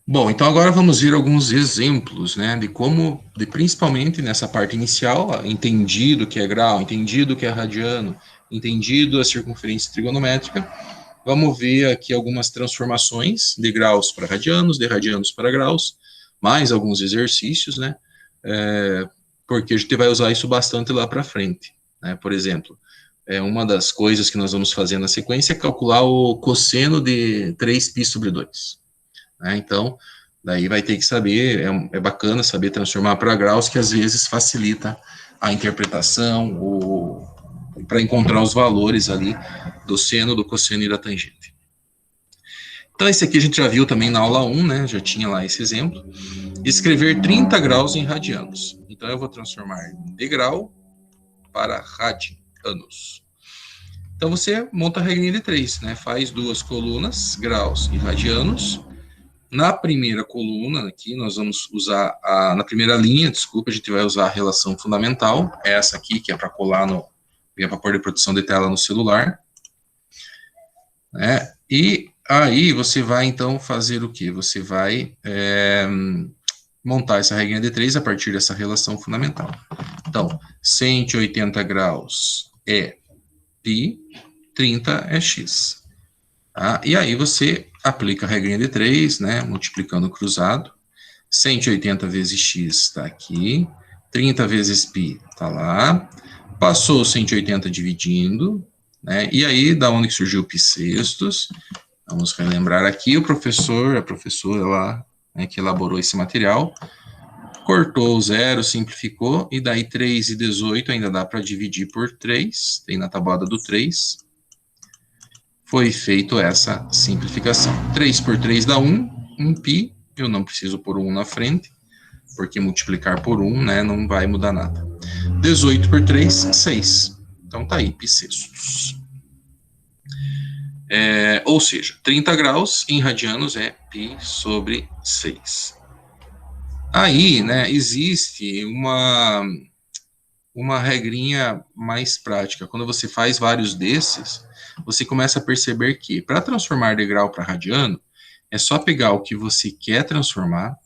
Bom, então agora vamos ver alguns exemplos, né, de como, principalmente nessa parte inicial, ó, entendido que é grau, entendido que é radiano, entendido a circunferência trigonométrica, vamos ver aqui algumas transformações de graus para radianos, de radianos para graus, mais alguns exercícios, né, porque a gente vai usar isso bastante lá para frente, né, por exemplo, uma das coisas que nós vamos fazer na sequência é calcular o cosseno de 3π sobre 2. Né? Então, daí vai ter que saber, é bacana saber transformar para graus, que às vezes facilita a interpretação, para encontrar os valores ali do seno, do cosseno e da tangente. Então, esse aqui a gente já viu também na aula 1, né? Já tinha lá esse exemplo. Escrever 30 graus em radianos. Então, eu vou transformar de grau para radianos. Então, você monta a regrinha de 3, né? Faz duas colunas, graus e radianos. Na primeira coluna aqui, nós vamos usar, na primeira linha, desculpa, a gente vai usar a relação fundamental, essa aqui, que é para colar é para pôr de proteção de tela no celular, né? E aí você vai, então, fazer o quê? Você vai montar essa regrinha de 3 a partir dessa relação fundamental. Então, 180 graus é π, 30 é x. Tá? E aí você aplica a regrinha de 3, né, multiplicando o cruzado. 180 vezes x está aqui, 30 vezes π está lá, passou 180 dividindo, né, e aí da onde surgiu o π sextos? Vamos relembrar aqui, o professor, a professora lá, né, que elaborou esse material, cortou o zero, simplificou, e daí 3 e 18 ainda dá para dividir por 3, tem na tabuada do 3, foi feito essa simplificação. 3 por 3 dá 1, 1π, eu não preciso pôr 1 na frente, porque multiplicar por 1, né, não vai mudar nada. 18 por 3, 6. Então tá aí, π sextos. Ou seja, 30 graus em radianos é π sobre 6. Aí, né, existe uma regrinha mais prática. Quando você faz vários desses, você começa a perceber que, para transformar de grau para radiano, é só pegar o que você quer transformar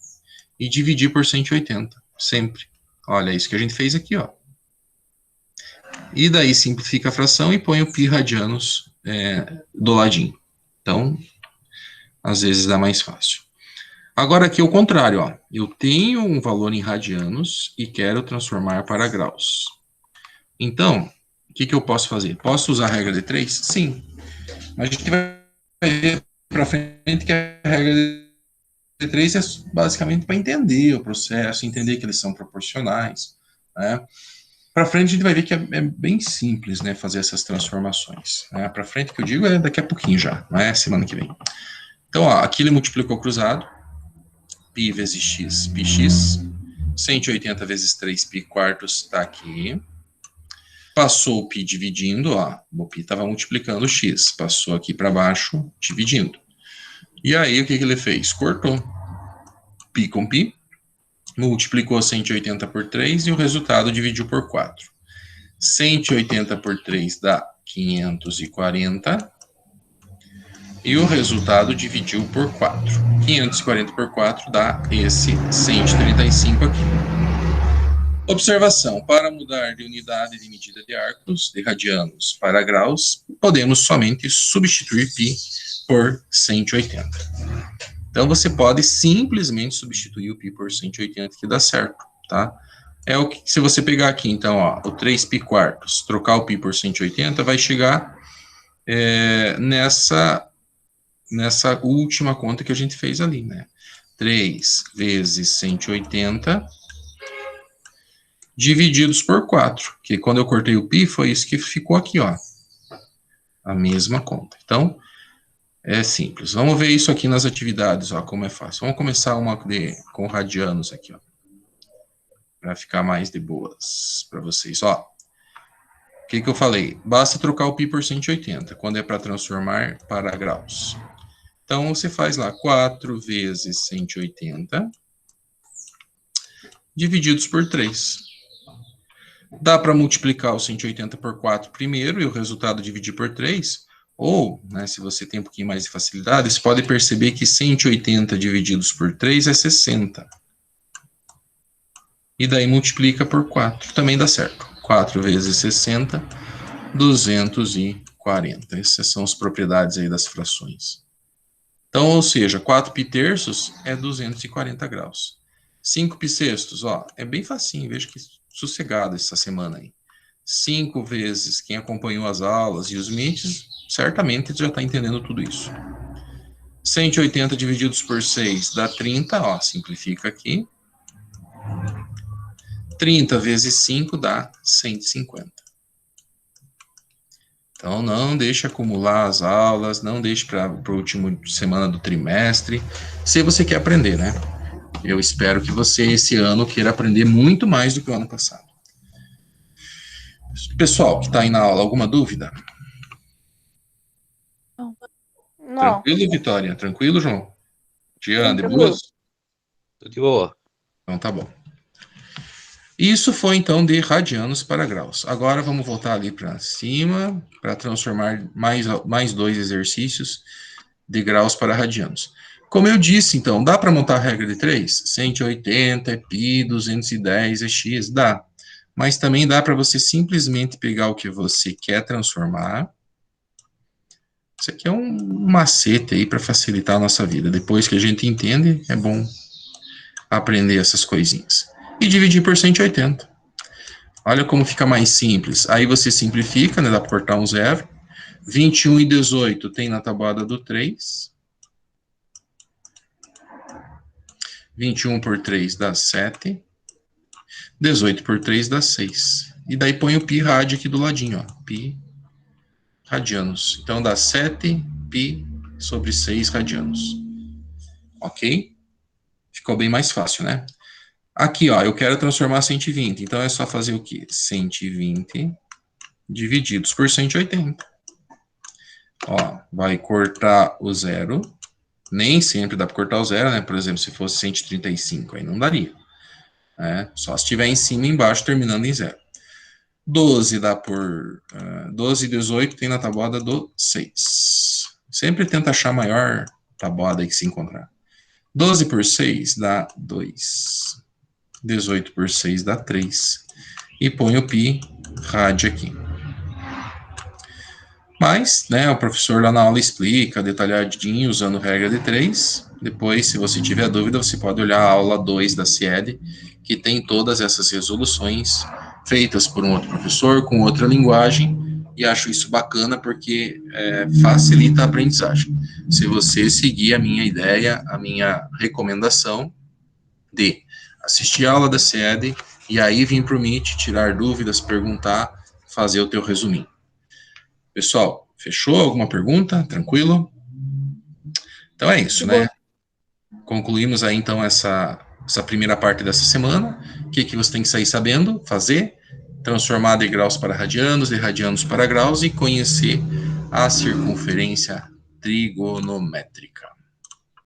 e dividir por 180, sempre. Olha, é isso que a gente fez aqui, ó. E daí simplifica a fração e põe o π radianos do ladinho. Então, às vezes dá mais fácil. Agora aqui é o contrário, ó. Eu tenho um valor em radianos e quero transformar para graus. Então, o que eu posso fazer? Posso usar a regra de 3? Sim. Mas a gente vai ver para frente que a regra de 3 é basicamente para entender o processo, entender que eles são proporcionais, né? Para frente a gente vai ver que é bem simples, né, fazer essas transformações. Né? Para frente que eu digo é daqui a pouquinho já, não é semana que vem. Então, ó, aqui ele multiplicou cruzado, π vezes x, πx, 180 vezes 3 π quartos está aqui. Passou o π dividindo, ó, o π estava multiplicando o x, passou aqui para baixo, dividindo. E aí, o que ele fez? Cortou π com π, multiplicou 180 por 3 e o resultado dividiu por 4. 180 por 3 dá 540 e o resultado dividiu por 4. 540 por 4 dá esse 135 aqui. Observação: para mudar de unidade de medida de arcos, de radianos para graus, podemos somente substituir π por 180. Então, você pode simplesmente substituir o π por 180 que dá certo, tá? O que, se você pegar aqui, então, ó, o 3π quartos, trocar o π por 180, vai chegar nessa última conta que a gente fez ali, né? 3 vezes 180 divididos por 4, que quando eu cortei o π, foi isso que ficou aqui, ó. A mesma conta. Então, é simples. Vamos ver isso aqui nas atividades, ó, como é fácil. Vamos começar uma com radianos aqui, ó. Para ficar mais de boas para vocês, ó. O que eu falei? Basta trocar o π por 180, quando é para transformar para graus. Então, você faz lá 4 vezes 180 divididos por 3. Dá para multiplicar o 180 por 4 primeiro e o resultado dividir por 3, Ou, né, se você tem um pouquinho mais de facilidade, você pode perceber que 180 divididos por 3 é 60. E daí multiplica por 4, também dá certo. 4 vezes 60, 240. Essas são as propriedades aí das frações. Então, ou seja, 4 pi terços é 240 graus. 5 pi sextos, ó, é bem facinho, veja que sossegado essa semana aí. 5 vezes, quem acompanhou as aulas e os meets, certamente já está entendendo tudo isso. 180 divididos por 6 dá 30, ó, simplifica aqui. 30 vezes 5 dá 150. Então, não deixe acumular as aulas, não deixe para a última semana do trimestre, se você quer aprender, né? Eu espero que você, esse ano, queira aprender muito mais do que o ano passado. Pessoal que está aí na aula, alguma dúvida? Não. Tranquilo, Vitória? Tranquilo, João? Jean, de Tranquilo. boas? Tudo de boa. Então tá bom. Isso foi então de radianos para graus. Agora vamos voltar ali para cima para transformar mais 2 exercícios de graus para radianos. Como eu disse, então, dá para montar a regra de 3? 180 é π, 210 é x, dá. Mas também dá para você simplesmente pegar o que você quer transformar. Isso aqui é um macete aí para facilitar a nossa vida. Depois que a gente entende, é bom aprender essas coisinhas. E dividir por 180. Olha como fica mais simples. Aí você simplifica, né? Dá para cortar um zero. 21 e 18 tem na tabuada do 3. 21 por 3 dá 7. 18 por 3 dá 6. E daí põe o pi rádio aqui do ladinho, ó. Pi radianos. Então dá 7 pi sobre 6 radianos. Ok? Ficou bem mais fácil, né? Aqui, ó, eu quero transformar 120. Então é só fazer o quê? 120 divididos por 180. Ó, vai cortar o zero. Nem sempre dá para cortar o zero, né? Por exemplo, se fosse 135, aí não daria. Né? Só se estiver em cima e embaixo, terminando em zero. 12 dá por... 12 e 18 tem na tabuada do 6. Sempre tenta achar a maior tabuada aí que se encontrar. 12 por 6 dá 2. 18 por 6 dá 3. E põe o pi rádio aqui. Mas, né, o professor lá na aula explica detalhadinho, usando regra de 3. Depois, se você tiver dúvida, você pode olhar a aula 2 da CIED, que tem todas essas resoluções feitas por um outro professor, com outra linguagem, e acho isso bacana porque facilita a aprendizagem. Se você seguir a minha ideia, a minha recomendação de assistir a aula da CIED e aí vir para o Meet, tirar dúvidas, perguntar, fazer o teu resuminho. Pessoal, fechou? Alguma pergunta? Tranquilo? Então é isso, né? Concluímos aí, então, essa primeira parte dessa semana. O que você tem que sair sabendo? Fazer, transformar de graus para radianos, de radianos para graus e conhecer a circunferência trigonométrica.